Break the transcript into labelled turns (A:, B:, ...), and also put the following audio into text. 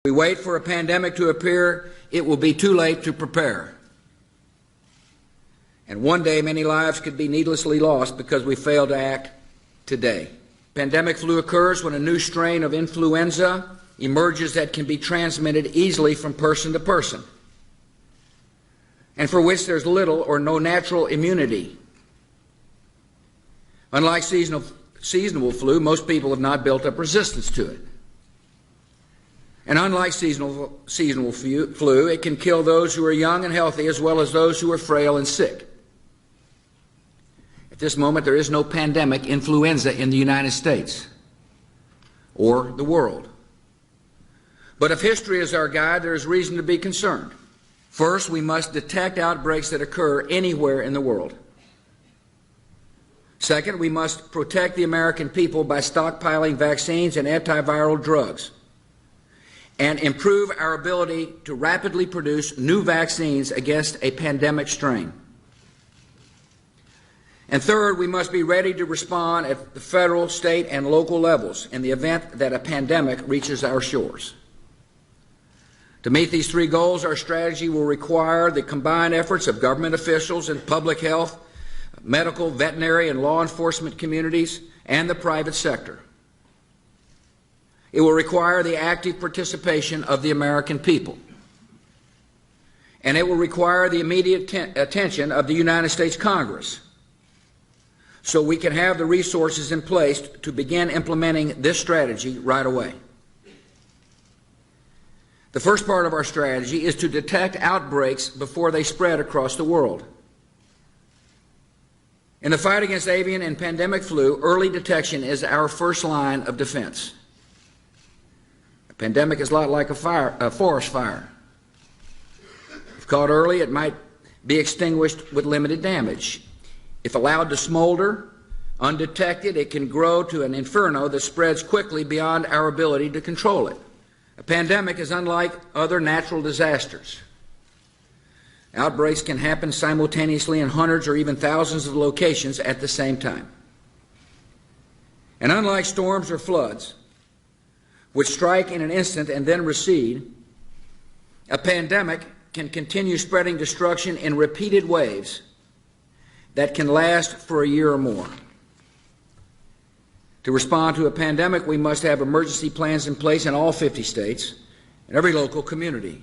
A: If we wait for a pandemic to appear, it will be too late to prepare. And one day, many lives could be needlessly lost because we fail to act today. Pandemic flu occurs when a new strain of influenza emerges that can be transmitted easily from person to person, and for which there's little or no natural immunity. Unlike seasonal flu, most people have not built up resistance to it. And unlike seasonal flu, it can kill those who are young and healthy as well as those who are frail and sick. At this moment, there is no pandemic influenza in the United States or the world. But if history is our guide, there is reason to be concerned. First, we must detect outbreaks that occur anywhere in the world. Second, we must protect the American people by stockpiling vaccines and antiviral drugs, and improve our ability to rapidly produce new vaccines against a pandemic strain. And third, we must be ready to respond at the federal, state, and local levels in the event that a pandemic reaches our shores. To meet these three goals, our strategy will require the combined efforts of government officials and public health, medical, veterinary, and law enforcement communities, and the private sector. It will require the active participation of the American people. And it will require the immediate attention of the United States Congress, so we can have the resources in place to begin implementing this strategy right away. The first part of our strategy is to detect outbreaks before they spread across the world. In the fight against avian and pandemic flu, early detection is our first line of defense. A pandemic is a lot like a forest fire. If caught early, it might be extinguished with limited damage. If allowed to smolder, undetected, it can grow to an inferno that spreads quickly beyond our ability to control it. A pandemic is unlike other natural disasters. Outbreaks can happen simultaneously in hundreds or even thousands of locations at the same time. And unlike storms or floods, which strike in an instant and then recede, a pandemic can continue spreading destruction in repeated waves that can last for a year or more. To respond to a pandemic, we must have emergency plans in place in all 50 states and every local community.